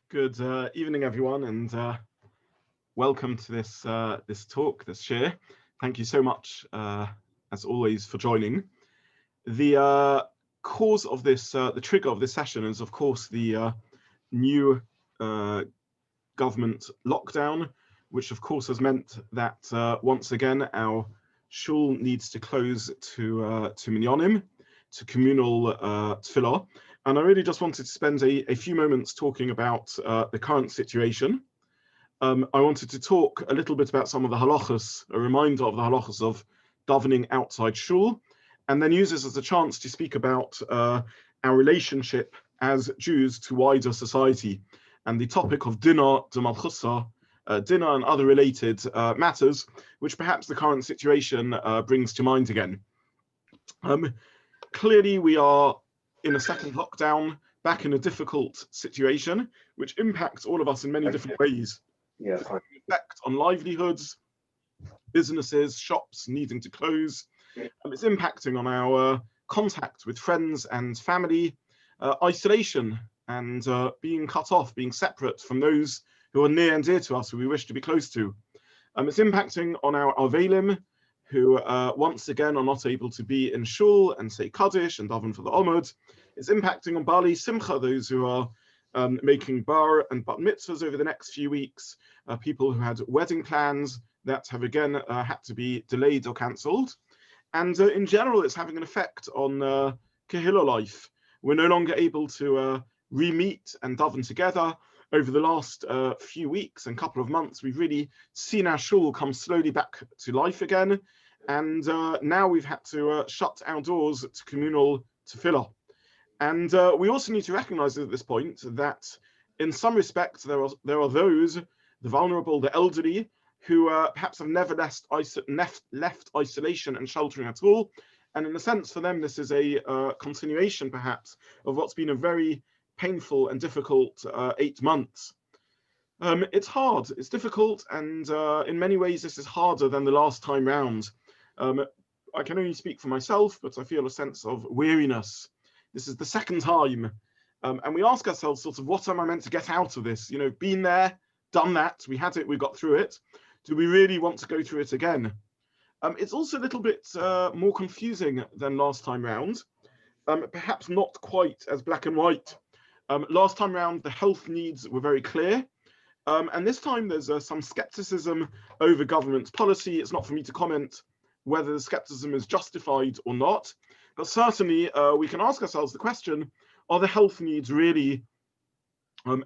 Good evening, everyone, and welcome to this talk, this share. Thank you so much, as always, for joining. The cause of this, the trigger of this session is, of course, the new government lockdown, which, of course, has meant that once again our shul needs to close to Minyanim, to communal tefillah. And I really just wanted to spend a few moments talking about the current situation. I wanted to talk a little bit about some of the halachos, a reminder of the halachos of davening outside shul, and then use this as a chance to speak about our relationship as Jews to wider society, and the topic of Dina DeMalchuta, Dina and other related matters, which perhaps the current situation brings to mind again. Clearly, we are in a second lockdown, back in a difficult situation, which impacts all of us in many different ways. Yes. Effect on livelihoods, businesses, shops needing to close. It's impacting on our contact with friends and family, isolation and being cut off, being separate from those who are near and dear to us, who we wish to be close to. It's impacting on our Avelim, who once again are not able to be in shul and say Kaddish and daven for the Omud. It's impacting on Bali Simcha, those who are making bar and bat mitzvahs over the next few weeks, people who had wedding plans that have again had to be delayed or cancelled. And in general, it's having an effect on Kehillah life. We're no longer able to re-meet and daven together. Over the last few weeks and couple of months, we've really seen our shul come slowly back to life again. And now we've had to shut our doors to communal tefillah. And we also need to recognize at this point that in some respects, there are those, the vulnerable, the elderly, who perhaps have never left isolation and sheltering at all. And in a sense, for them, this is a continuation, perhaps, of what's been a very painful and difficult 8 months. It's hard, it's difficult, and in many ways this is harder than the last time round. I can only speak for myself, but I feel a sense of weariness. This is the second time, and we ask ourselves sort of, what am I meant to get out of this? You know, been there, done that, we had it, we got through it. Do we really want to go through it again? It's also a little bit more confusing than last time round, perhaps not quite as black and white. Last time round, the health needs were very clear. And this time there's some skepticism over government policy. It's not for me to comment whether the skepticism is justified or not. But certainly we can ask ourselves the question, are the health needs really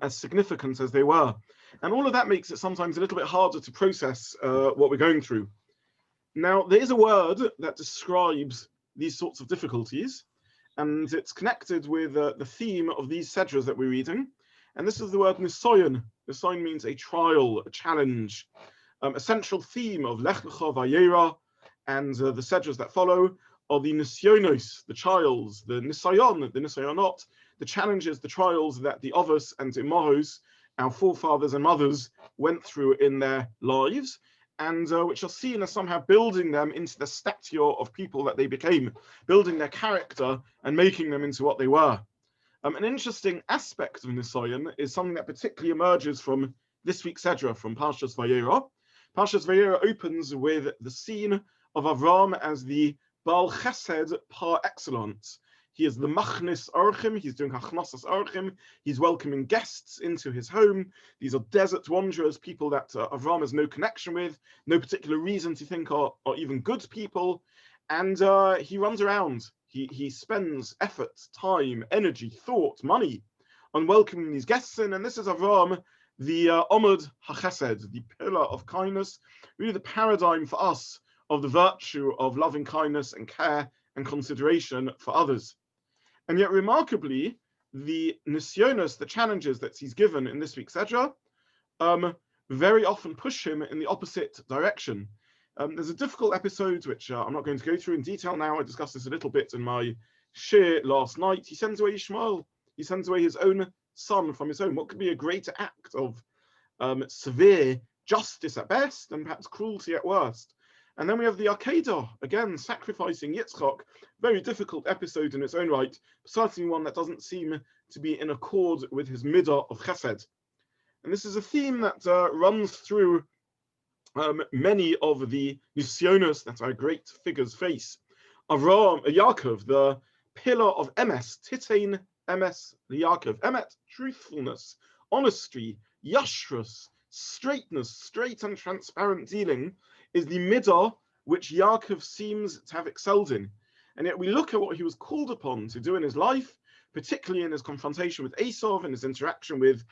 as significant as they were? And all of that makes it sometimes a little bit harder to process what we're going through. Now, there is a word that describes these sorts of difficulties, and it's connected with the theme of these sedras that we're reading. And this is the word nisayon. Nisayon means a trial, a challenge. A central theme of Shabbat VaYera and the sedras that follow are the nisyonos, the trials, the nisayon, the nisayonot, the challenges, the trials that the avos and imahos, our forefathers and mothers, went through in their lives, and which are seen as somehow building them into the stature of people that they became, building their character and making them into what they were. An interesting aspect of Nisayon is something that particularly emerges from this week's Sedra, from Parshat VaYera. Parshat VaYera opens with the scene of Avram as the Baal Chesed par excellence. He is the Machnis Orchim, he's doing Hachnosas Orchim, he's welcoming guests into his home. These are desert wanderers, people that Avram has no connection with, no particular reason to think are even good people. And he runs around, he spends effort, time, energy, thought, money on welcoming these guests in. And this is Avram, the Omud HaChesed, the pillar of kindness, really the paradigm for us of the virtue of loving kindness and care and consideration for others. And yet, remarkably, the nisyonos, the challenges that he's given in this week's Sedra, very often push him in the opposite direction. There's a difficult episode, which I'm not going to go through in detail now. I discussed this a little bit in my shir last night. He sends away Ishmael. He sends away his own son from his home. What could be a greater act of severe justice at best and perhaps cruelty at worst? And then we have the Akedah, again, sacrificing Yitzchak. Very difficult episode in its own right, certainly one that doesn't seem to be in accord with his midah of chesed. And this is a theme that runs through many of the nisyonos that our great figures face. Avraham, Yaakov, the pillar of emes, titein emes Yaakov, emet, truthfulness, honesty, yashrus, straightness, straight and transparent dealing, is the midah which Yaakov seems to have excelled in. And yet we look at what he was called upon to do in his life, particularly in his confrontation with Esau and his interaction with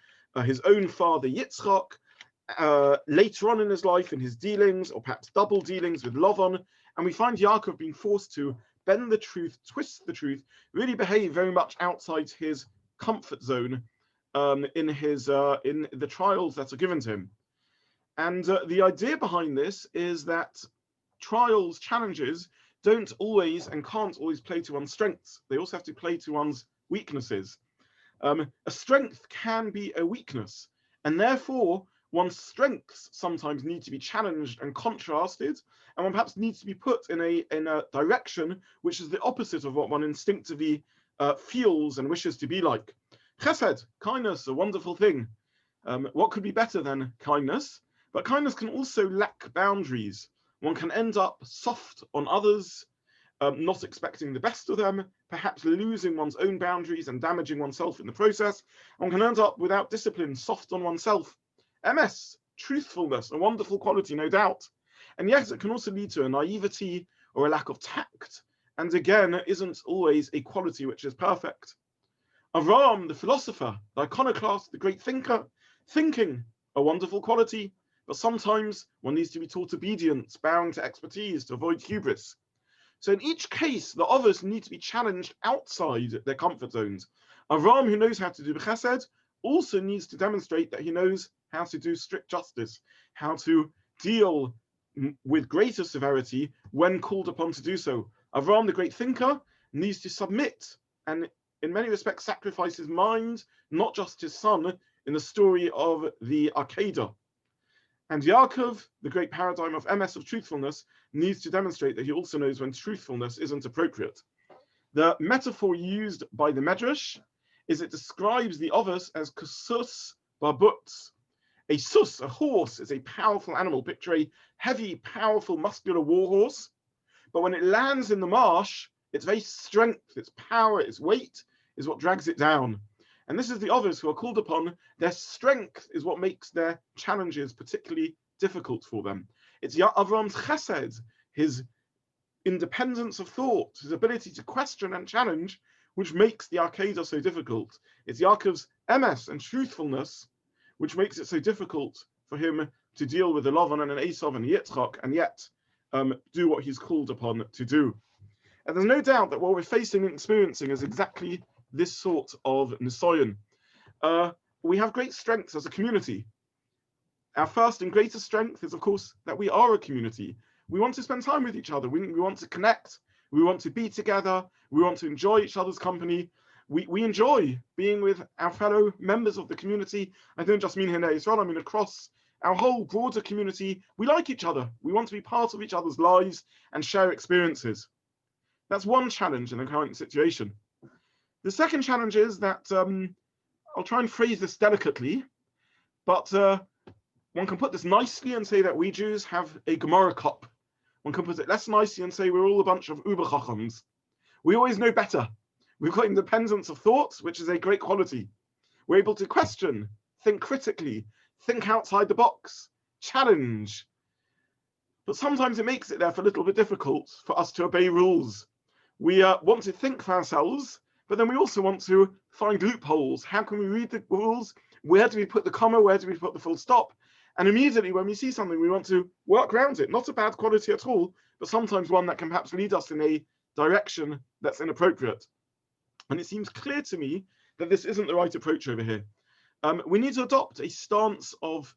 his own father Yitzchak, later on in his life, in his dealings, or perhaps double dealings with Lavan, and we find Yaakov being forced to bend the truth, twist the truth, really behave very much outside his comfort zone in the trials that are given to him. And the idea behind this is that trials, challenges, don't always and can't always play to one's strengths. They also have to play to one's weaknesses. A strength can be a weakness, and therefore one's strengths sometimes need to be challenged and contrasted, and one perhaps needs to be put in a direction which is the opposite of what one instinctively feels and wishes to be like. Chesed, kindness, a wonderful thing. What could be better than kindness? But kindness can also lack boundaries. One can end up soft on others, not expecting the best of them, perhaps losing one's own boundaries and damaging oneself in the process. One can end up without discipline, soft on oneself. MS, truthfulness, a wonderful quality, no doubt. And yes, it can also lead to a naivety or a lack of tact. And again, it isn't always a quality which is perfect. Avraham, the philosopher, the iconoclast, the great thinker, thinking, a wonderful quality, but sometimes one needs to be taught obedience, bowing to expertise to avoid hubris. So in each case, the others need to be challenged outside their comfort zones. Avraham, who knows how to do chesed, also needs to demonstrate that he knows how to do strict justice, how to deal with greater severity when called upon to do so. Avraham, the great thinker, needs to submit and in many respects sacrifice his mind, not just his son, in the story of the Akedah. And Yaakov, the great paradigm of emes, of truthfulness, needs to demonstrate that he also knows when truthfulness isn't appropriate. The metaphor used by the Medrash is it describes the others as kusus babutz. A sus, a horse, is a powerful animal. Picture a heavy, powerful, muscular war horse. But when it lands in the marsh, its very strength, its power, its weight is what drags it down. And this is the others who are called upon. Their strength is what makes their challenges particularly difficult for them. It's Avram's chesed, his independence of thought, his ability to question and challenge, which makes the Akedah so difficult. It's Yaakov's emes and truthfulness, which makes it so difficult for him to deal with the Lavan and an Esau and Yitzchak, and yet do what he's called upon to do. And there's no doubt that what we're facing and experiencing is exactly this sort of nisayon. We have great strengths as a community. Our first and greatest strength is, of course, that we are a community. We want to spend time with each other. We want to connect. We want to be together. We want to enjoy each other's company. We enjoy being with our fellow members of the community. I don't just mean here in Israel, I mean across our whole broader community. We like each other. We want to be part of each other's lives and share experiences. That's one challenge in the current situation. The second challenge is that, I'll try and phrase this delicately, but one can put this nicely and say that we Jews have a Gemara cup. One can put it less nicely and say we're all a bunch of uber chachams. We always know better. We've got independence of thought, which is a great quality. We're able to question, think critically, think outside the box, challenge. But sometimes it makes it therefore a little bit difficult for us to obey rules. We want to think for ourselves, but then we also want to find loopholes. How can we read the rules? Where do we put the comma? Where do we put the full stop? And immediately when we see something, we want to work around it. Not a bad quality at all, but sometimes one that can perhaps lead us in a direction that's inappropriate. And it seems clear to me that this isn't the right approach over here. We need to adopt a stance of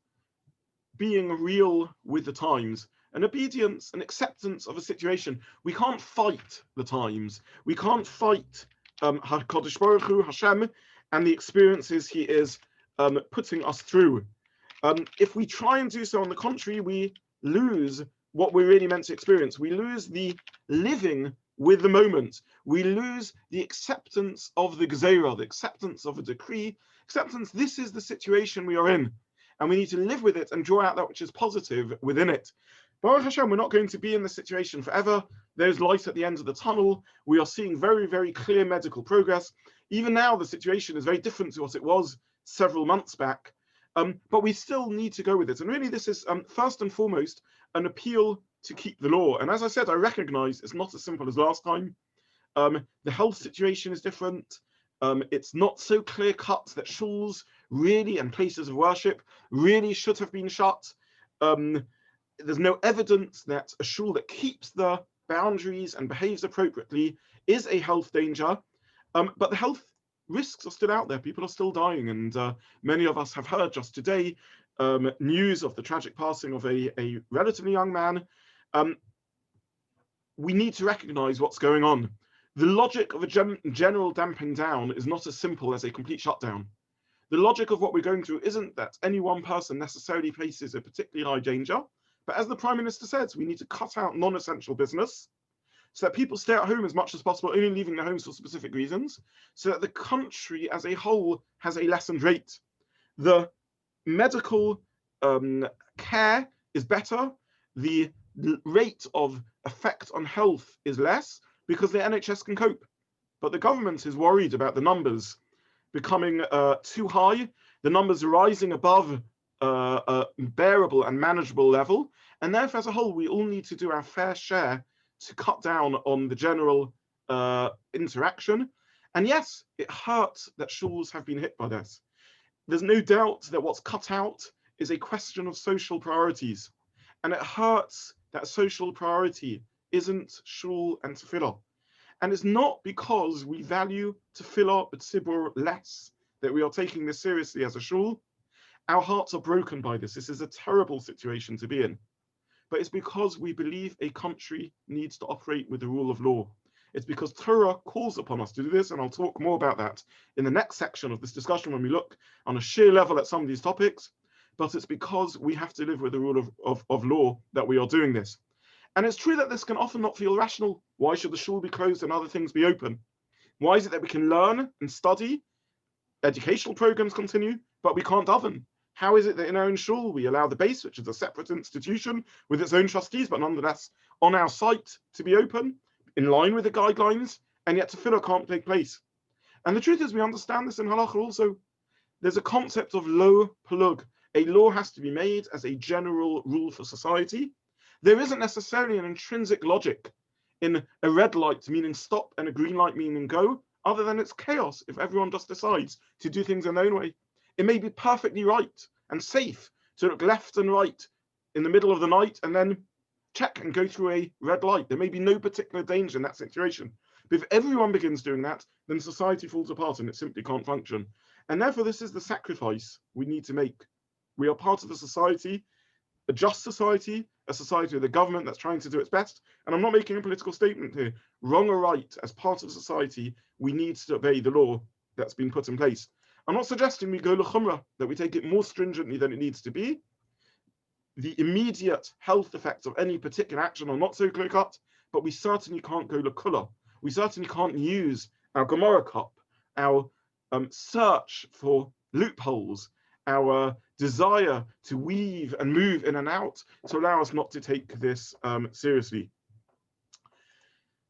being real with the times, an obedience, an acceptance of a situation. We can't fight the times. We can't fight HaKadosh Baruch Hu, Hashem, and the experiences he is putting us through. If we try and do so, on the contrary, we lose what we're really meant to experience. We lose the living with the moment. We lose the acceptance of the Gzeirah, the acceptance of a decree, acceptance, this is the situation we are in. and we need to live with it and draw out that which is positive within it. Baruch Hashem, we're not going to be in this situation forever. There's light at the end of the tunnel. We are seeing very, very clear medical progress. Even now, the situation is very different to what it was several months back. But we still need to go with it. And really, this is first and foremost an appeal to keep the law. And as I said, I recognize it's not as simple as last time. The health situation is different. It's not so clear cut that shuls really and places of worship really should have been shut. There's no evidence that a shul that keeps the boundaries and behaves appropriately is a health danger. But the health risks are still out there. People are still dying. And many of us have heard just today news of the tragic passing of a relatively young man. We need to recognize what's going on. The logic of a general damping down is not as simple as a complete shutdown. The logic of what we're going through isn't that any one person necessarily faces a particularly high danger, but as the Prime Minister says, we need to cut out non-essential business so that people stay at home as much as possible, only leaving their homes for specific reasons, so that the country as a whole has a lessened rate. The medical care is better, the rate of effect on health is less, because the NHS can cope. But the government is worried about the numbers becoming too high, the numbers rising above a bearable and manageable level, and therefore as a whole we all need to do our fair share to cut down on the general interaction. And yes, it hurts that shuls have been hit by this. There's no doubt that what's cut out is a question of social priorities, and it hurts that social priority isn't shul and tefillah. And it's not because we value tefillah but tzibur less that we are taking this seriously as a shul. Our hearts are broken by this. This is a terrible situation to be in. But it's because we believe a country needs to operate with the rule of law. It's because Torah calls upon us to do this, and I'll talk more about that in the next section of this discussion when we look on a sheer level at some of these topics. But it's because we have to live with the rule of law that we are doing this. And it's true that this can often not feel rational. Why should the shul be closed and other things be open? Why is it that we can learn and study, educational programs continue, but we can't daven? How is it that in our own shul we allow the base, which is a separate institution with its own trustees, but nonetheless on our site to be open, in line with the guidelines, and yet tefillah can't take place? And the truth is we understand this in halacha also. There's a concept of lo plug. A law has to be made as a general rule for society. There isn't necessarily an intrinsic logic in a red light meaning stop and a green light meaning go, other than it's chaos if everyone just decides to do things in their own way. It may be perfectly right and safe to look left and right in the middle of the night and then check and go through a red light. There may be no particular danger in that situation. But if everyone begins doing that, then society falls apart and it simply can't function. And therefore, this is the sacrifice we need to make. We are part of a society, a just society, a society with a government that's trying to do its best. And I'm not making a political statement here. Wrong or right, as part of society, we need to obey the law that's been put in place. I'm not suggesting we go l'chumrah, that we take it more stringently than it needs to be. The immediate health effects of any particular action are not so clear-cut, but we certainly can't go l'kula. We certainly can't use our Gemara cup, our search for loopholes, our desire to weave and move in and out to allow us not to take this seriously.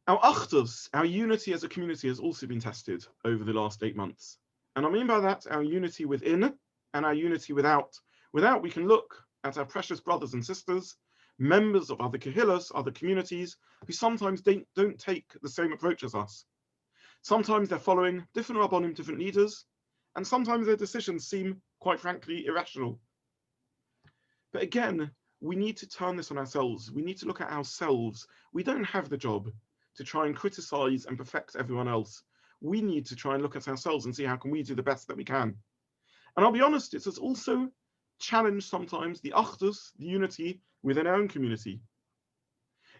Our achdus, our unity as a community, has also been tested over the last 8 months. And I mean by that our unity within and our unity without. Without, we can look at our precious brothers and sisters, members of other kehillas, other communities, who sometimes don't take the same approach as us. Sometimes they're following different rabbonim, different leaders, and sometimes their decisions seem, quite frankly, irrational. But again, we need to turn this on ourselves. We need to look at ourselves. We don't have the job to try and criticize and perfect everyone else. We need to try and look at ourselves and see how can we do the best that we can. And I'll be honest, it has also challenged sometimes the achdus, the unity within our own community.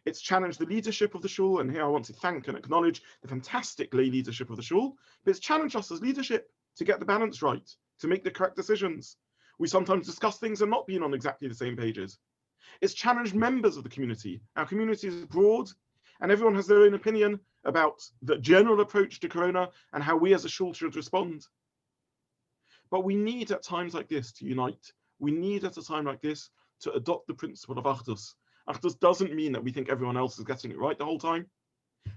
It's challenged the leadership of the shul, and here I want to thank and acknowledge the fantastic lay leadership of the shul, but it's challenged us as leadership to get the balance right, to make the correct decisions. We sometimes discuss things and not being on exactly the same pages. It's challenged members of the community. Our community is broad, and everyone has their own opinion about the general approach to corona and how we as a shul should respond. But we need at times like this to unite. we need at a time like this to adopt the principle of Achdus. Achdus doesn't mean that we think everyone else is getting it right the whole time,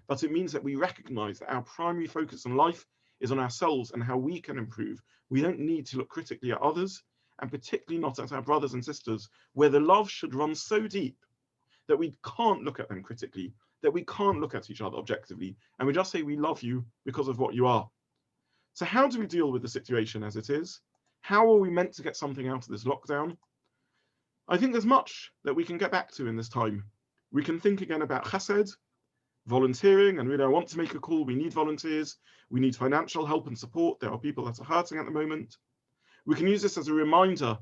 but it means that we recognize that our primary focus in life is on ourselves and how we can improve. We don't need to look critically at others, and particularly not at our brothers and sisters, where the love should run so deep that we can't look at them critically, that we can't look at each other objectively, and we just say we love you because of what you are. So how do we deal with the situation as it is? How are we meant to get something out of this lockdown? I think there's much that we can get back to in this time. We can think again about chesed, volunteering, and really I want to make a call. We need volunteers. We need financial help and support. There are people that are hurting at the moment. We can use this as a reminder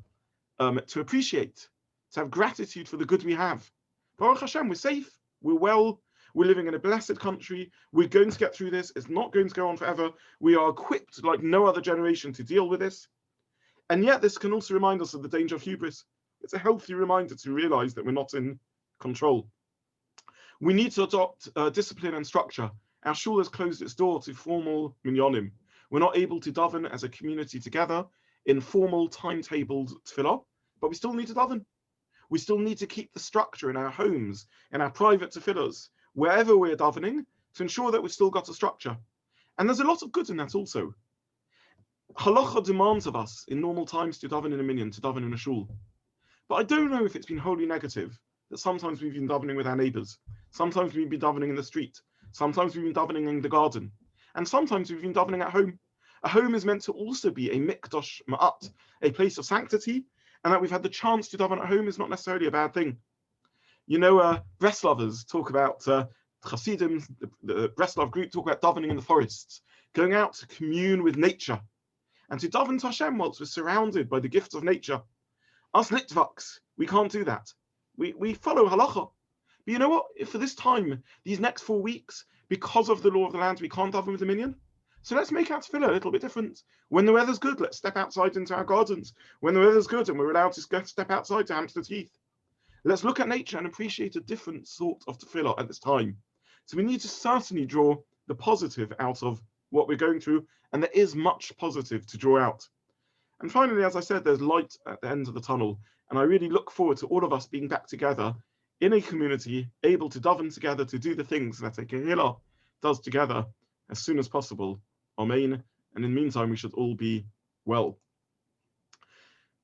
to appreciate, to have gratitude for the good we have. Baruch Hashem, we're safe, we're well, we're living in a blessed country, we're going to get through this, it's not going to go on forever, we are equipped like no other generation to deal with this. And yet this can also remind us of the danger of hubris. It's a healthy reminder to realize that we're not in control. We need to adopt discipline and structure. Our shul has closed its door to formal Minyanim. We're not able to daven as a community together in formal timetabled tefillah, but we still need to daven. We still need to keep the structure in our homes, in our private tefillahs, wherever we're davening, to ensure that we've still got a structure. And there's a lot of good in that also. Halacha demands of us in normal times to daven in a minyan, to daven in a shul. But I don't know if it's been wholly negative that sometimes we've been davening with our neighbors, sometimes we've been davening in the street, sometimes we've been davening in the garden, and sometimes we've been davening at home. A home is meant to also be a mikdash ma'at, a place of sanctity, and that we've had the chance to daven at home is not necessarily a bad thing. You know, Breslovers talk about, Hasidim, the Breslov group talk about davening in the forests, going out to commune with nature, and to daven to Hashem whilst we're surrounded by the gifts of nature. Us Litvaks, we can't do that. We follow halacha. But you know what? If for this time, these next 4 weeks, because of the law of the land, we can't daven with the minyan, so let's make our tefillah a little bit different. When the weather's good, let's step outside into our gardens. When the weather's good and we're allowed to step outside to Hampstead Heath, let's look at nature and appreciate a different sort of tefillah at this time. So we need to certainly draw the positive out of what we're going through, and there is much positive to draw out. And finally, as I said, there's light at the end of the tunnel, and I really look forward to all of us being back together in a community, able to daven together, to do the things that a kehillah does together as soon as possible. Amen. And in the meantime, we should all be well.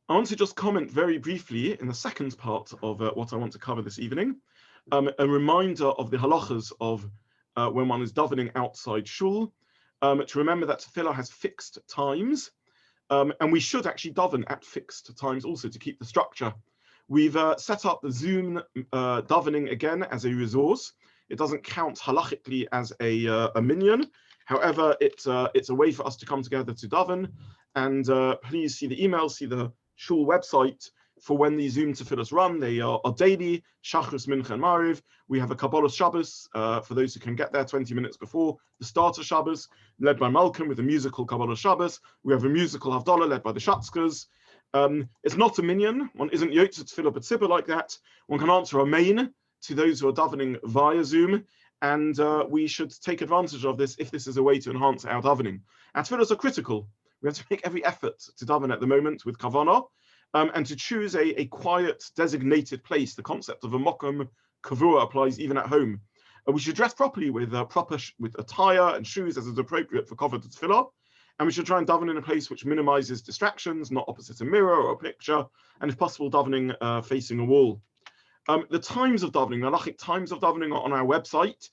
I want to just comment very briefly in the second part of what I want to cover this evening, a reminder of the halachas of when one is davening outside shul, to remember that tefillah has fixed times, and we should actually daven at fixed times also to keep the structure. We've set up the Zoom davening again as a resource. It doesn't count halachically as a minyan. However, it's a way for us to come together to daven, and please see the emails, see the shul website for when these Zoom tefillahs run. They are daily, Shachris, Mincha, and Mariv. We have a Kabbalah Shabbos for those who can get there 20 minutes before the start of Shabbos, led by Malcolm with a musical Kabbalah Shabbos. We have a musical Havdalah led by the Shatzkers. It's not a minyan. One isn't yotze tefillah b'tzibur like that. One can answer amen to those who are davening via Zoom. And we should take advantage of this if this is a way to enhance our davening. Our tefillahs are critical. We have to make every effort to daven at the moment with kavanah, and to choose a quiet, designated place. The concept of a mokum kavua applies even at home. We should dress properly with with attire and shoes as is appropriate for covered tefillah. And we should try and daven in a place which minimizes distractions, not opposite a mirror or a picture, and if possible, davening facing a wall. The times of davening, the halachic times of davening are on our website.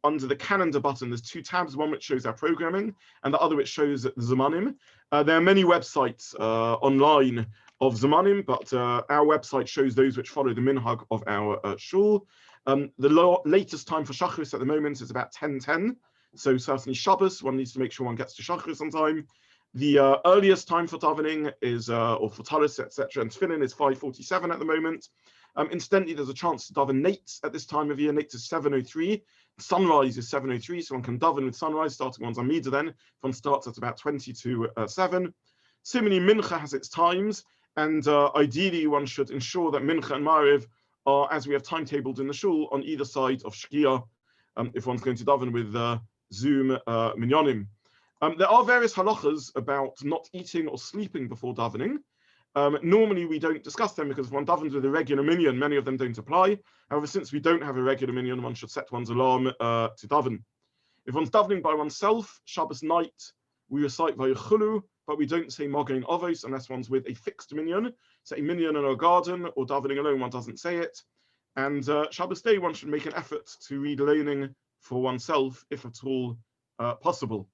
Under the calendar button, there's 2 tabs, one which shows our programming and the other which shows the Zamanim. There are many websites online of Zamanim, but our website shows those which follow the minhag of our shul. The latest time for Shachris at the moment is about 10:10. So certainly Shabbos, one needs to make sure one gets to Shachris on time. The earliest time for davening is, or for talis, etc., and tefillin is 5:47 at the moment. Incidentally, there's a chance to daven nates at this time of year. Nates is 7:03. Sunrise is 7:03, so one can daven with sunrise, starting one's Amida then. One starts at about 20 to 7. Similarly, Mincha has its times, and ideally one should ensure that Mincha and Mariv are, as we have timetabled in the shul, on either side of Shkia, if one's going to daven with Zoom Minyanim. There are various halachas about not eating or sleeping before davening. Normally we don't discuss them because if one davens with a regular minyan, many of them don't apply. However, since we don't have a regular minyan, one should set one's alarm to daven. If one's davening by oneself, Shabbos night, we recite Vayechulu, but we don't say Mogen Avos unless one's with a fixed minyan. Say minyan in a garden or davening alone, one doesn't say it. And Shabbos day, one should make an effort to read learning for oneself, if at all possible.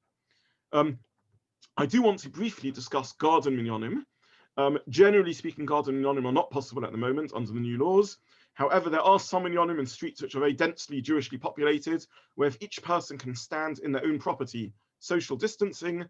I do want to briefly discuss garden minyanim. Generally speaking, garden minyanim are not possible at the moment under the new laws. However, there are some minyanim in streets which are very densely Jewishly populated, where if each person can stand in their own property, social distancing,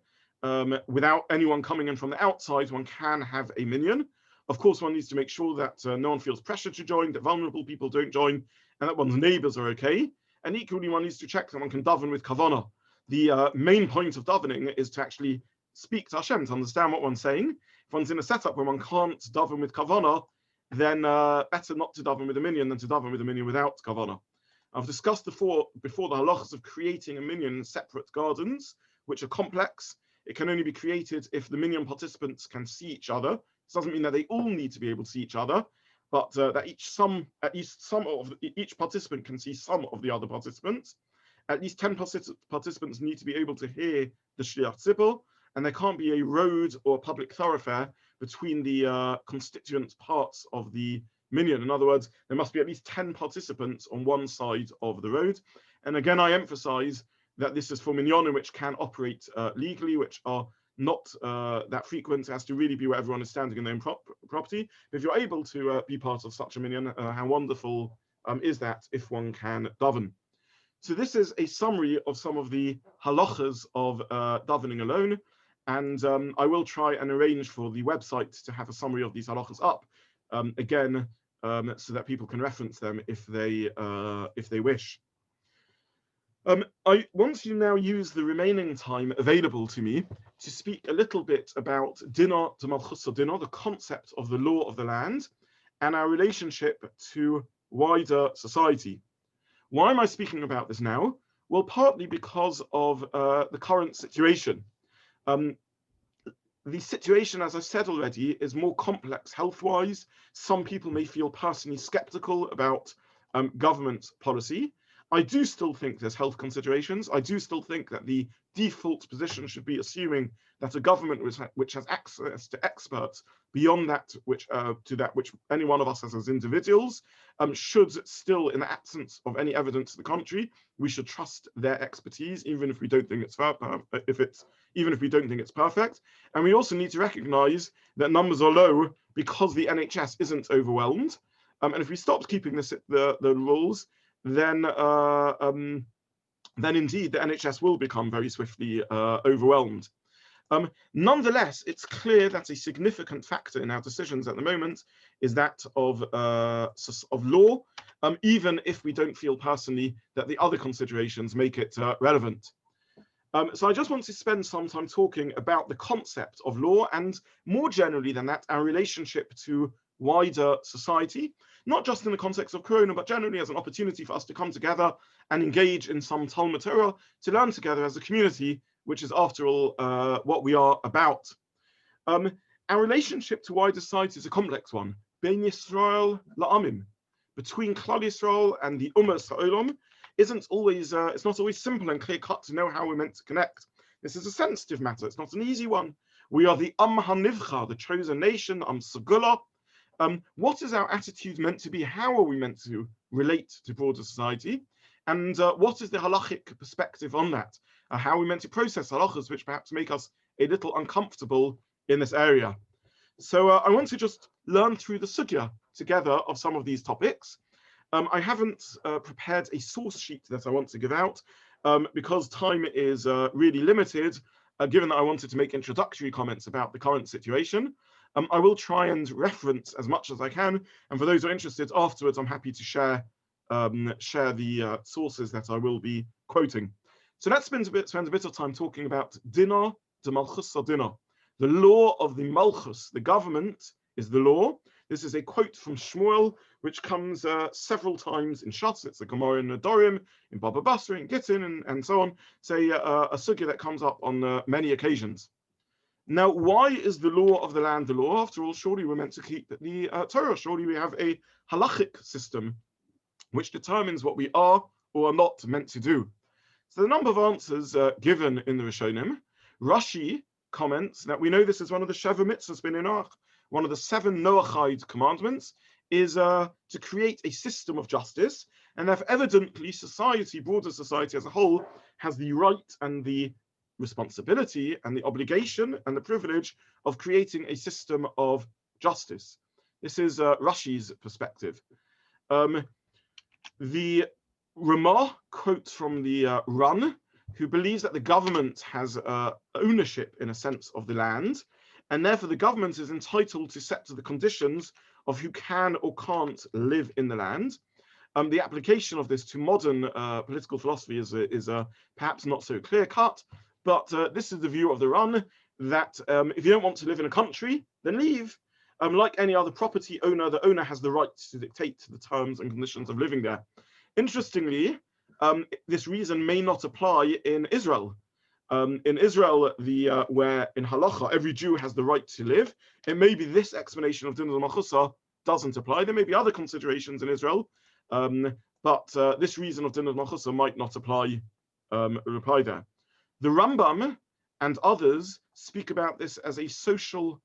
without anyone coming in from the outside, one can have a minyan. Of course, one needs to make sure that no one feels pressure to join, that vulnerable people don't join, and that one's neighbors are okay. And equally, one needs to check that one can daven with kavanah. The main point of davening is to actually speak to Hashem, to understand what one's saying. If one's in a setup where one can't daven with kavanah, then better not to daven with a minyan than to daven with a minyan without kavanah. I've discussed before the halachos of creating a minyan in separate gardens, which are complex. It can only be created if the minyan participants can see each other. This doesn't mean that they all need to be able to see each other, but that each participant can see some of the other participants. At least 10 participants need to be able to hear the shliach tzibur, and there can't be a road or a public thoroughfare between the constituent parts of the minyan. In other words, there must be at least 10 participants on one side of the road. And again, I emphasize that this is for minyanim which can operate legally, which are not that frequent. It has to really be where everyone is standing in their own property. But if you're able to be part of such a minyan, how wonderful is that if one can daven. So this is a summary of some of the halachas of davening alone. And I will try and arrange for the website to have a summary of these halachas up again, so that people can reference them if they wish. I want to now use the remaining time available to me to speak a little bit about Dina DeMalchuta, the concept of the law of the land, and our relationship to wider society. Why am I speaking about this now? Well, partly because of the current situation. The situation, as I said already, is more complex health-wise. Some people may feel personally skeptical about government policy. I do still think there's health considerations. I do still think that the default position should be assuming that a government which has access to experts beyond that which any one of us has as individuals should still, in the absence of any evidence to the contrary, we should trust their expertise, even if we don't think it's perfect. And we also need to recognise that numbers are low because the NHS isn't overwhelmed. And if we stopped keeping the rules, then indeed the NHS will become very swiftly overwhelmed. Nonetheless, it's clear that a significant factor in our decisions at the moment is that of law, even if we don't feel personally that the other considerations make it relevant. So I just want to spend some time talking about the concept of law and, more generally than that, our relationship to wider society, not just in the context of Corona, but generally as an opportunity for us to come together and engage in some Talmud Torah, to learn together as a community, which is, after all, what we are about. Our relationship to wider society is a complex one. Bein Yisrael la'amim, between Klal Yisrael and the Ummah Ha'olam, isn't always, it's not always simple and clear cut to know how we're meant to connect. This is a sensitive matter. It's not an easy one. We are the Am HaNivcha, the chosen nation, Am Segula. What is our attitude meant to be? How are we meant to relate to broader society? And what is the halachic perspective on that? How are we meant to process halachas, which perhaps make us a little uncomfortable in this area? So I want to just learn through the sugya together of some of these topics. I haven't prepared a source sheet that I want to give out because time is really limited, given that I wanted to make introductory comments about the current situation. I will try and reference as much as I can, and for those who are interested afterwards, I'm happy to share the sources that I will be quoting. So let's spend a bit of time talking about Dina DeMalchuta, the law of the Malchus. The government is the law. This is a quote from Shmuel, which comes several times in Shas. It's a Gemara in Nedorim, in Baba Basra, in Gittin, and so on. It's a sugya that comes up on many occasions. Now, why is the law of the land the law? After all, surely we're meant to keep the Torah. Surely we have a halachic system which determines what we are or are not meant to do. So the number of answers given in the Rishonim. Rashi comments that we know this is one of the Sheva mitzvahs b'Noach, one of the 7 Noachide commandments, is to create a system of justice, and that evidently society, broader society as a whole, has the right and the responsibility and the obligation and the privilege of creating a system of justice. This is Rashi's perspective. The Ramah quotes from the Run, who believes that the government has ownership, in a sense, of the land, and therefore the government is entitled to set the conditions of who can or can't live in the land. The application of this to modern political philosophy is perhaps not so clear-cut, but this is the view of the Run, that if you don't want to live in a country, then leave. Like any other property owner, the owner has the right to dictate the terms and conditions of living there. Interestingly, this reason may not apply in Israel. In Israel, where in halacha every Jew has the right to live, it may be this explanation of Dina DeMalchuta doesn't apply. There may be other considerations in Israel, but this reason of Dina DeMalchuta might not apply there. The Rambam and others speak about this as a social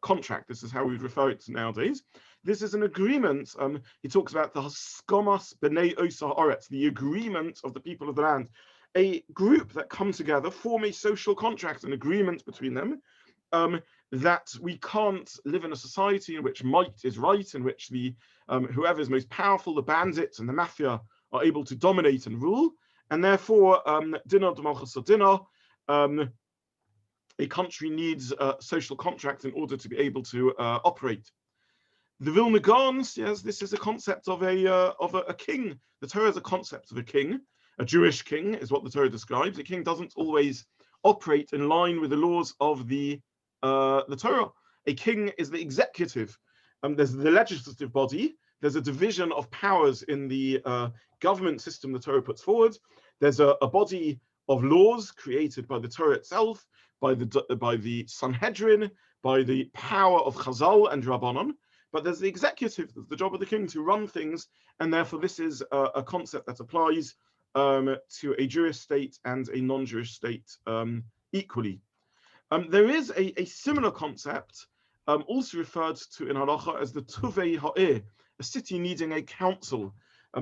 contract. This is how we refer it nowadays. This is an agreement. He talks about the haskomas b'nei osa haaretz, the agreement of the people of the land. A group that come together, form a social contract, an agreement between them, that we can't live in a society in which might is right, in which the whoever is most powerful, the bandits and the mafia, are able to dominate and rule, and therefore, Dina DeMalchuta Dina, a country needs a social contract in order to be able to operate. The Vilna Gaon says this is a concept of a king. The Torah is a concept of a king. A Jewish king is what the Torah describes. A king doesn't always operate in line with the laws of the Torah. A king is the executive. There's the legislative body. There's a division of powers in the government system the Torah puts forward. There's a body of laws created by the Torah itself, by the Sanhedrin, by the power of Chazal and Rabbanon. But there's the executive, the job of the king to run things, and therefore this is a concept that applies to a Jewish state and a non-Jewish state equally. There is a similar concept, also referred to in halacha as the tuvei ha'ir, a city needing a council.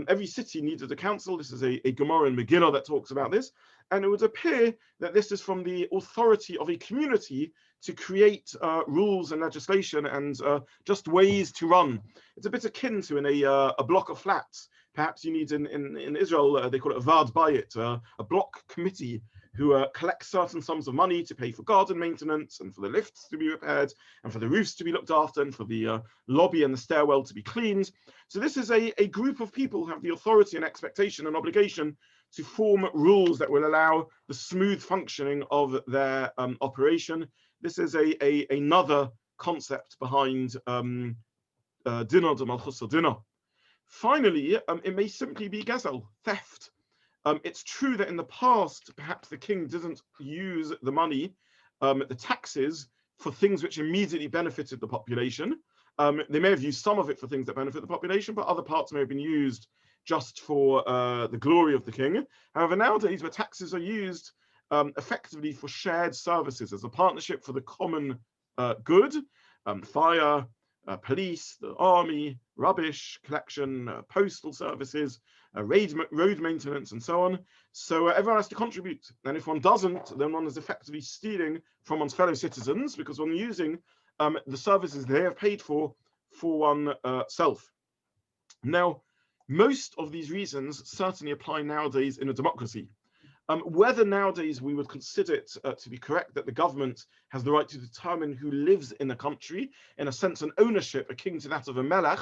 Every city needed a council. This is a Gemara in Megillah that talks about this, and it would appear that this is from the authority of a community to create rules and legislation and just ways to run. It's a bit akin to in a block of flats. Perhaps you need in Israel, they call it a vard bayit, a block committee who collects certain sums of money to pay for garden maintenance and for the lifts to be repaired and for the roofs to be looked after and for the lobby and the stairwell to be cleaned. So this is a group of people who have the authority and expectation and obligation to form rules that will allow the smooth functioning of their operation. This is another concept behind Dina DeMalchuta Dina. Finally, it may simply be gezel, theft. It's true that in the past, perhaps the king didn't use the money, the taxes, for things which immediately benefited the population. They may have used some of it for things that benefit the population, but other parts may have been used just for the glory of the king. However, nowadays, where taxes are used effectively for shared services as a partnership for the common good, fire, police, the army, rubbish collection, postal services, road maintenance, and so on. So everyone has to contribute. And if one doesn't, then one is effectively stealing from one's fellow citizens because one using the services they have paid for oneself. Now, most of these reasons certainly apply nowadays in a democracy. Whether nowadays we would consider it to be correct that the government has the right to determine who lives in a country, in a sense an ownership akin to that of a melech,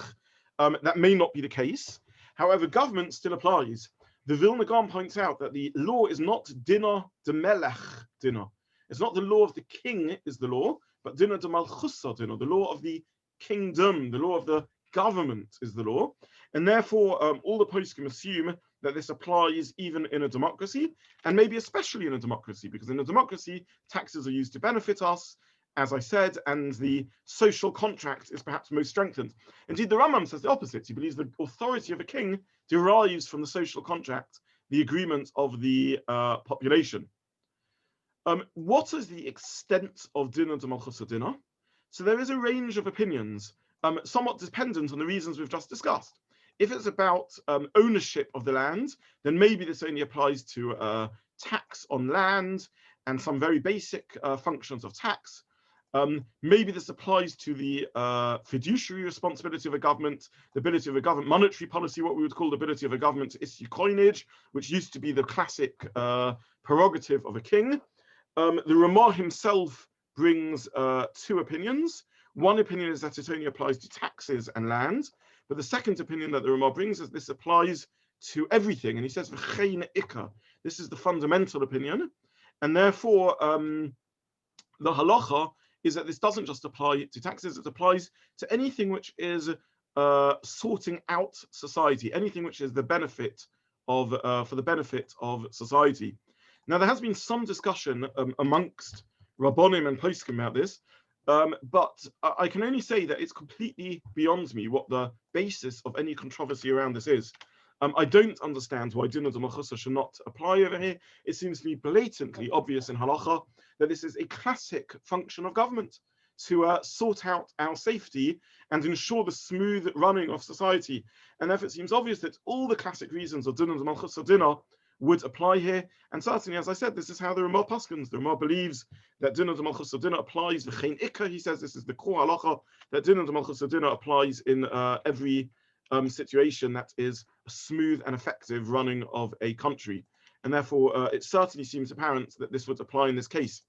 that may not be the case. However, government still applies. The Vilna Gaon points out that the law is not Dina DeMelech Dina. It's not the law of the king is the law, but Dina DeMalchuta Dina, the law of the kingdom, the law of the government is the law. And therefore, all the poskim assume that this applies even in a democracy, and maybe especially in a democracy, because in a democracy, taxes are used to benefit us, as I said, and the social contract is perhaps most strengthened. Indeed, the Rambam says the opposite. He believes the authority of a king derives from the social contract, the agreement of the population. What is the extent of Dina DeMalchuta? So there is a range of opinions, somewhat dependent on the reasons we've just discussed. If it's about ownership of the land, then maybe this only applies to tax on land and some very basic functions of tax. Maybe this applies to the fiduciary responsibility of a government, the ability of a government, monetary policy, what we would call the ability of a government to issue coinage, which used to be the classic prerogative of a king. The Ramah himself brings two opinions. One opinion is that it only applies to taxes and land, but the second opinion that the Ramah brings is this applies to everything, and he says v'chein ikka. This is the fundamental opinion, and therefore the halacha is that this doesn't just apply to taxes, it applies to anything which is sorting out society, anything which is the benefit of, for the benefit of society. Now, there has been some discussion amongst Rabbonim and Poskim about this, but I can only say that it's completely beyond me what the basis of any controversy around this is. I don't understand why Dina DeMalchuta should not apply over here. It seems to me blatantly obvious in halacha that this is a classic function of government to sort out our safety and ensure the smooth running of society. And therefore it seems obvious that all the classic reasons of Dina DeMalchuta would apply here. And certainly, as I said, this is how the Ramah paskins. The Ramah believes that Dina DeMalchuta applies v'chein ikka. He says this is the core halacha, that Dina DeMalchuta applies in every situation that is a smooth and effective running of a country. And therefore, it certainly seems apparent that this would apply in this case.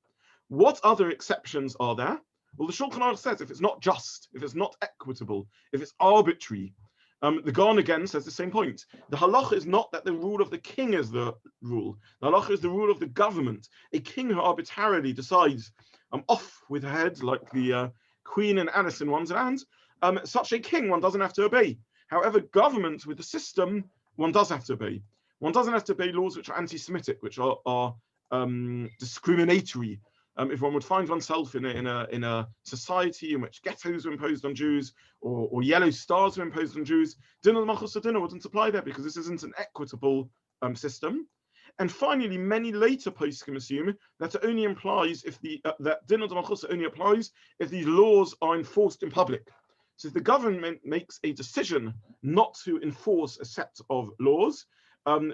What other exceptions are there? Well, the Shulchan Aruch says if it's not just, if it's not equitable, if it's arbitrary, the Gaon again says the same point. The halacha is not that the rule of the king is the rule. The halacha is the rule of the government. A king who arbitrarily decides, I'm off with her head like the Queen and Alice in Wonderland, such a king one doesn't have to obey. However, government with the system, one does have to obey. One doesn't have to obey laws which are anti-Semitic, which are discriminatory. If one would find oneself in a society in which ghettos were imposed on Jews or yellow stars were imposed on Jews, Dina DeMalchuta wouldn't apply there because this isn't an equitable system. And finally, many later poskim assume that it only implies if that Dina DeMalchuta only applies if these laws are enforced in public. So if the government makes a decision not to enforce a set of laws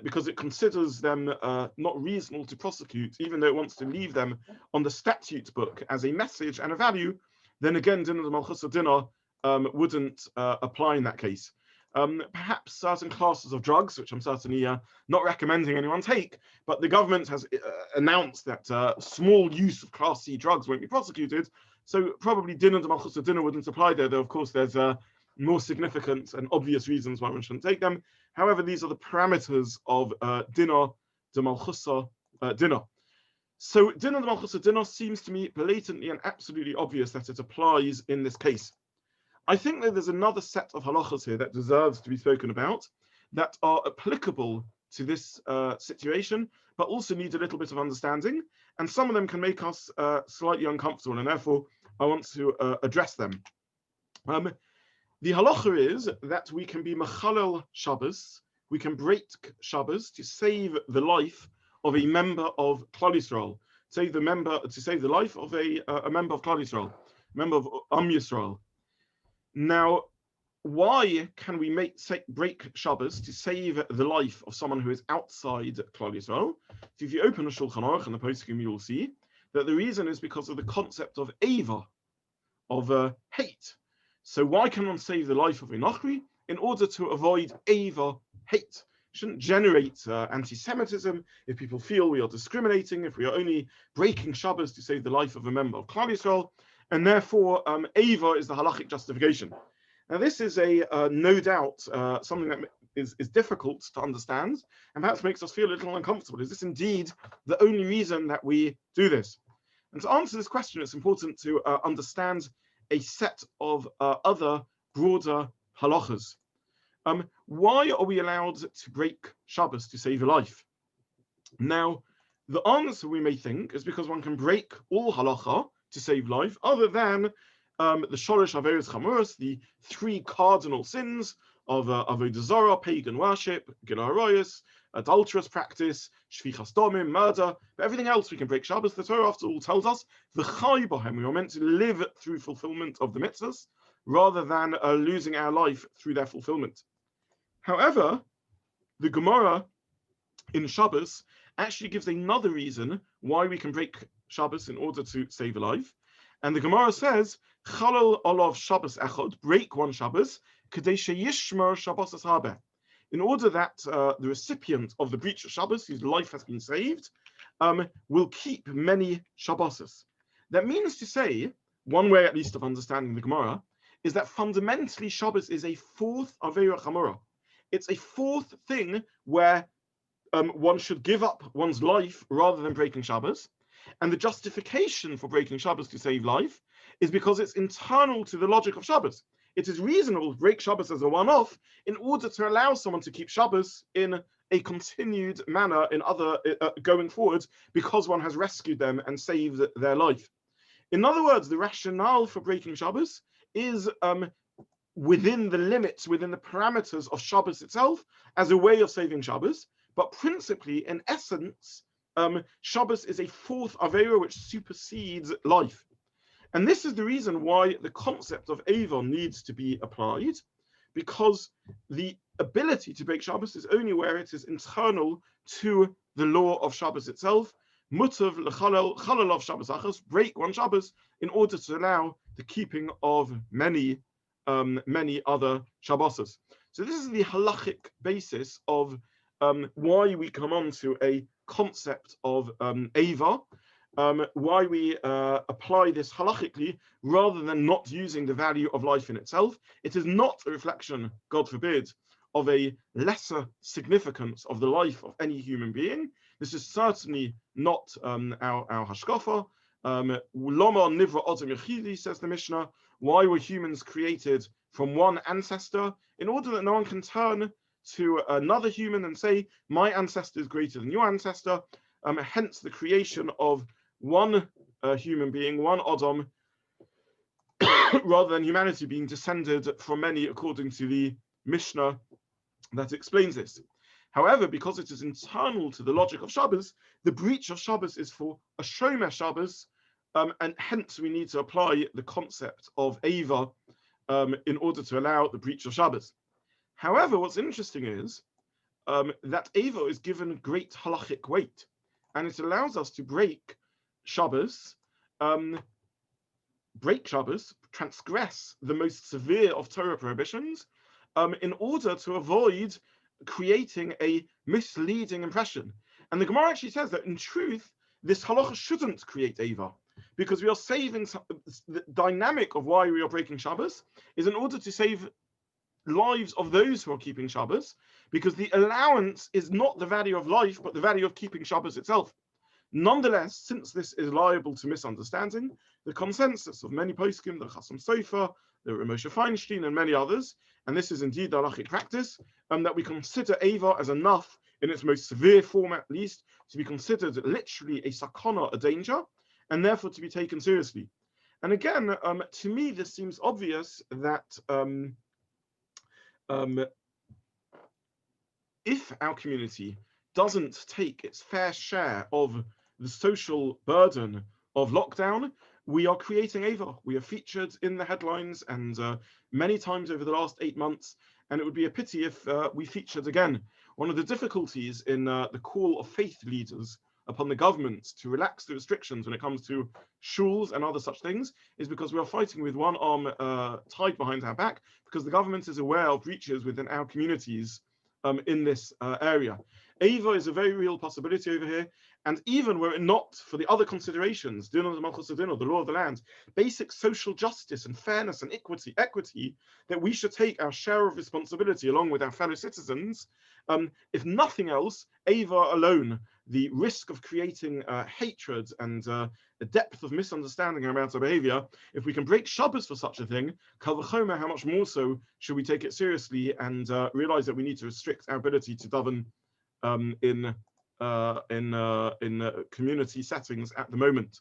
because it considers them not reasonable to prosecute, even though it wants to leave them on the statute book as a message and a value, then again, Dina DeMalchuta wouldn't apply in that case. Perhaps certain classes of drugs, which I'm certainly not recommending anyone take, but the government has announced that small use of Class C drugs won't be prosecuted. So probably Dina DeMalchuta wouldn't apply there, though of course there's more significant and obvious reasons why one shouldn't take them. However, these are the parameters of Dina DeMalchuta. So Dina DeMalchuta seems to me blatantly and absolutely obvious that it applies in this case. I think that there's another set of halachos here that deserves to be spoken about that are applicable to this situation, but also need a little bit of understanding. And some of them can make us slightly uncomfortable, and therefore I want to address them. The halacha is that we can be mechalel Shabbos, we can break Shabbos to save the life of a member of Klal Yisrael, to save the life of a member of Klal Yisrael, a member of Yisrael. Now, why can we break Shabbos to save the life of someone who is outside Klal Yisrael? So if you open the Shulchan Aruch and the poskim, you will see that the reason is because of the concept of Ava, of hate. So why can one save the life of a Nachri? In order to avoid Ava, hate. It shouldn't generate anti-Semitism if people feel we are discriminating, if we are only breaking Shabbos to save the life of a member of Klal Yisrael, and therefore Ava is the halachic justification. Now this is no doubt something that is difficult to understand and perhaps makes us feel a little uncomfortable. Is this indeed the only reason that we do this? And to answer this question, it's important to understand a set of other broader halachas. Why are we allowed to break Shabbos to save a life? Now, the answer we may think is because one can break all halacha to save life, other than the shorish averos chamuros, the three cardinal sins of avodah zarah, pagan worship, gilui arayos, adulterous practice, shvichas domim, murder. But everything else we can break Shabbos. The Torah, after all, tells us the chai bohem. We are meant to live through fulfillment of the mitzvahs, rather than losing our life through their fulfillment. However, the Gemara in Shabbos actually gives another reason why we can break Shabbos in order to save a life. And the Gemara says, Chalal olav Shabbos echad, break one Shabbos, kadei sheyishmer Shabbos habe, in order that the recipient of the breach of Shabbos, whose life has been saved, will keep many Shabboses. That means to say, one way at least of understanding the Gemara, is that fundamentally Shabbos is a fourth Aveira Chamora. It's a fourth thing where one should give up one's life rather than breaking Shabbos. And the justification for breaking Shabbos to save life is because it's internal to the logic of Shabbos. It is reasonable to break Shabbos as a one-off in order to allow someone to keep Shabbos in a continued manner in other going forward, because one has rescued them and saved their life. In other words, the rationale for breaking Shabbos is within the limits, within the parameters of Shabbos itself, as a way of saving Shabbos. But principally, in essence, Shabbos is a fourth Aveira which supersedes life. And this is the reason why the concept of Avon needs to be applied, because the ability to break Shabbos is only where it is internal to the law of Shabbos itself. Mutav l'chalal of Shabbos achas, break one Shabbos in order to allow the keeping of many other Shabboses. So this is the halachic basis of why we come on to a concept of Ava, why we apply this halachically rather than not using the value of life in itself. It is not a reflection, God forbid, of a lesser significance of the life of any human being. This is certainly not our hashkafa. Loma nivra adam yechidi, says the Mishnah. Why were humans created from one ancestor? In order that no one can turn to another human and say, my ancestor is greater than your ancestor. Hence the creation of one human being, one Adam, rather than humanity being descended from many, according to the Mishnah that explains this. However, because it is internal to the logic of Shabbos, the breach of Shabbos is for a Shomer Shabbos, and hence we need to apply the concept of Ava in order to allow the breach of Shabbos. However, what's interesting is that Ava is given great halachic weight, and it allows us to break Shabbos, transgress the most severe of Torah prohibitions, in order to avoid creating a misleading impression. And the Gemara actually says that in truth, this halacha shouldn't create Ava, because we are saving the dynamic of why we are breaking Shabbos is in order to save lives of those who are keeping Shabbos, because the allowance is not the value of life, but the value of keeping Shabbos itself. Nonetheless, since this is liable to misunderstanding, the consensus of many poskim, the Chasam Sofer, the Moshe Feinstein, and many others, and this is indeed the halachic practice, that we consider Ava as enough, in its most severe form at least, to be considered literally a sakana, a danger, and therefore to be taken seriously. And again, to me, this seems obvious that if our community doesn't take its fair share of the social burden of lockdown, we are creating Ava. We are featured in the headlines and many times over the last 8 months, and it would be a pity if we featured again. One of the difficulties in the call of faith leaders upon the government to relax the restrictions when it comes to shuls and other such things is because we are fighting with one arm tied behind our back, because the government is aware of breaches within our communities in this area. Ava is a very real possibility over here, and even were it not for the other considerations, Dina DeMalchuta, the law of the land, basic social justice and fairness and equity, that we should take our share of responsibility along with our fellow citizens, if nothing else, Ava alone the risk of creating hatred and a depth of misunderstanding about our behavior, if we can break Shabbos for such a thing, kal v'chomer, how much more so should we take it seriously and realize that we need to restrict our ability to daven in community settings at the moment.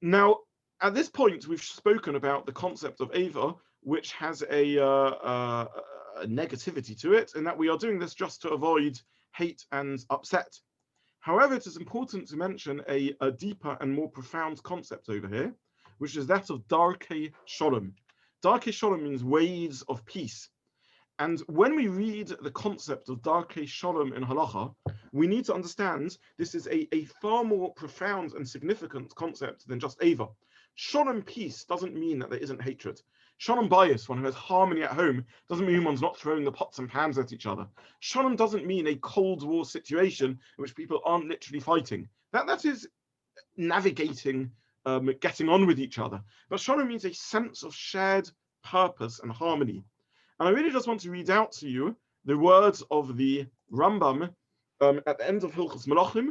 Now, at this point, we've spoken about the concept of Ava, which has a negativity to it, in that we are doing this just to avoid hate and upset. However, it is important to mention a deeper and more profound concept over here, which is that of Darkei Shalom. Darkei Shalom means ways of peace. And when we read the concept of Darkei Shalom in Halacha, we need to understand this is a far more profound and significant concept than just Ava. Shalom, peace, doesn't mean that there isn't hatred. Shalom bayis, one who has harmony at home, doesn't mean one's not throwing the pots and pans at each other. Shalom doesn't mean a Cold War situation in which people aren't literally fighting. That is navigating, getting on with each other. But shalom means a sense of shared purpose and harmony. And I really just want to read out to you the words of the Rambam at the end of Hilchos Melachim,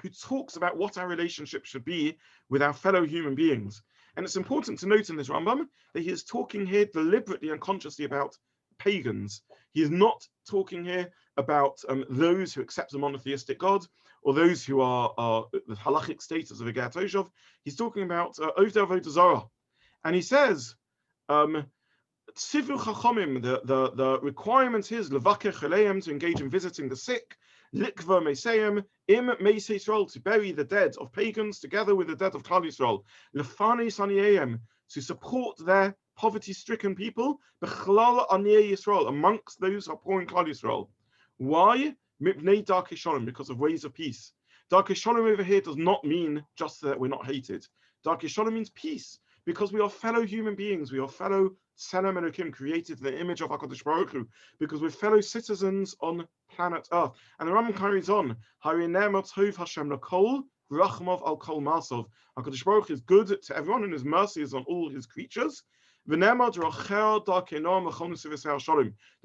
who talks about what our relationship should be with our fellow human beings. And it's important to note in this Rambam that he is talking here deliberately and consciously about pagans. He is not talking here about those who accept a monotheistic God or those who are the halachic status of a Ger Toshav. He's talking about Ovdei Avodah Zarah. And he says, Tzivu Chachomim, the requirement is Levakeh Chaleim, to engage in visiting the sick, Likva Meseim, Im Meis Yisrael, to bury the dead of pagans together with the dead of Klal Yisrael, Lefani Saniyeim, to support their poverty-stricken people, Bechlal Aniyei Yisrael, amongst those who are poor in Klal Yisrael. Why? Mipnei Darkei Shalom, because of ways of peace. Darkei Shalom over here does not mean just that we're not hated. Darkei Shalom means peace, because we are fellow human beings, we are fellow Tselem Elokim, created in the image of HaKadosh Baruch Hu, because we're fellow citizens on planet Earth. And the Rambam carries on, Harineh Tov Hashem L'Kol, Rachmov Al Kol Masov. HaKadosh Baruch Hu is good to everyone, and his mercy is on all his creatures. The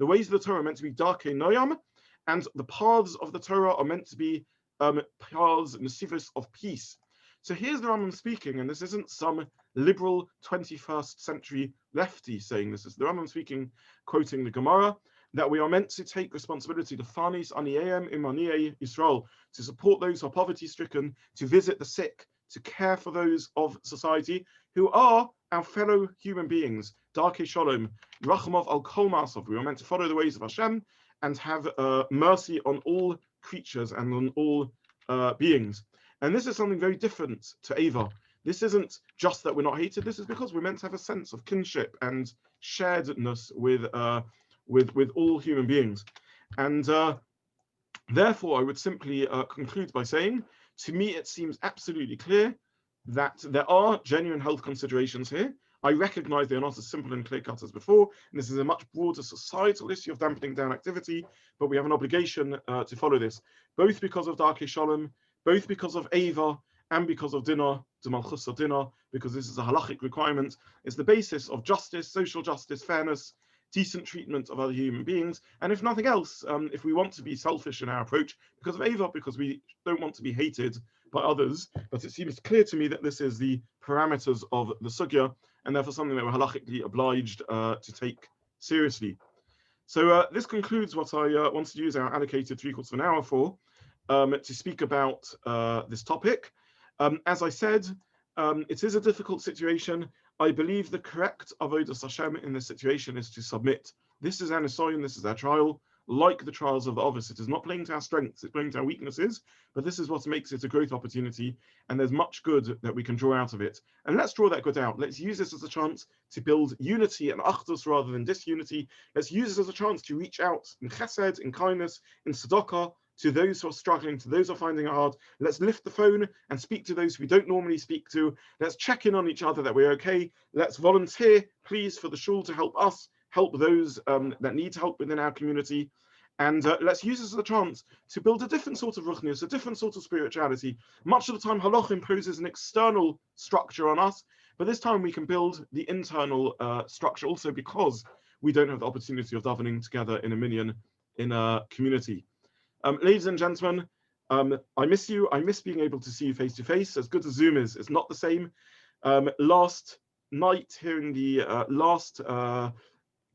ways of the Torah are meant to be Darkei Noyam, and the paths of the Torah are meant to be paths, nesivos of peace. So here's the Rambam speaking, and this isn't some liberal 21st century lefty saying this. Is the Rambam speaking, quoting the Gemara, that we are meant to take responsibility to fanis aniyeim imaniyei Yisrael, to support those who are poverty-stricken, to visit the sick, to care for those of society who are our fellow human beings. Darkei Shalom, Rachmov al Kol Masov. We are meant to follow the ways of Hashem and have mercy on all creatures and on all beings. And this is something very different to Ava. This isn't just that we're not hated. This is because we're meant to have a sense of kinship and sharedness with all human beings. And therefore, I would simply conclude by saying, to me, it seems absolutely clear that there are genuine health considerations here. I recognize they are not as simple and clear-cut as before, and this is a much broader societal issue of dampening down activity, but we have an obligation to follow this, both because of Darkei Shalom, both because of Ava, and because of Dina DeMalchuta, because this is a halachic requirement. It's the basis of justice, social justice, fairness, decent treatment of other human beings, and if nothing else, if we want to be selfish in our approach, because of Ava, because we don't want to be hated by others, but it seems clear to me that this is the parameters of the sugya, and therefore something that we're halachically obliged to take seriously. So this concludes what I wanted to use our allocated 3/4 of an hour for, to speak about this topic. As I said, it is a difficult situation. I believe the correct avodas Hashem in this situation is to submit. This is our nisayon, this is our trial. Like the trials of the office, it is not playing to our strengths, it's playing to our weaknesses, but this is what makes it a growth opportunity, and there's much good that we can draw out of it. And let's draw that good out. Let's use this as a chance to build unity and achdus rather than disunity. Let's use this as a chance to reach out in chesed, in kindness, in tzedakah, to those who are struggling, to those who are finding it hard. Let's lift the phone and speak to those we don't normally speak to. Let's check in on each other that we're okay. Let's volunteer, please, for the shul to help us, help those that need help within our community. And let's use this as a chance to build a different sort of ruchnius, a different sort of spirituality. Much of the time, halach imposes an external structure on us, but this time we can build the internal structure also, because we don't have the opportunity of davening together in a minyan, in a community. Ladies and gentlemen, I miss you. I miss being able to see you face to face. As good as Zoom is, it's not the same. Last night, hearing the last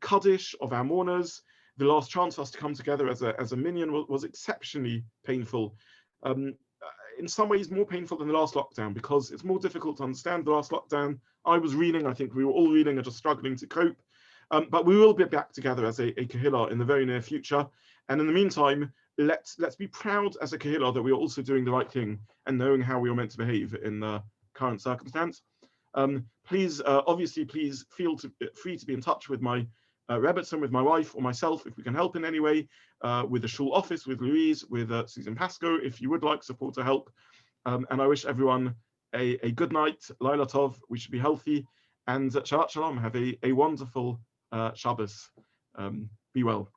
Kaddish of our mourners, the last chance for us to come together as a minyan was exceptionally painful. In some ways more painful than the last lockdown, because it's more difficult to understand. The last lockdown, I was reading, I think we were all reading and just struggling to cope. But we will be back together as a Kehillah in the very near future. And in the meantime, let's be proud as a Kehillah that we are also doing the right thing and knowing how we are meant to behave in the current circumstance. Please, obviously, please feel free to be in touch with my Rebbetzin, with my wife or myself, if we can help in any way, with the shul office, with Louise, with Susan Pascoe, if you would like support or help. And I wish everyone a good night, Laila Tov, we should be healthy, and Shabbat Shalom, have a wonderful Shabbos. Be well.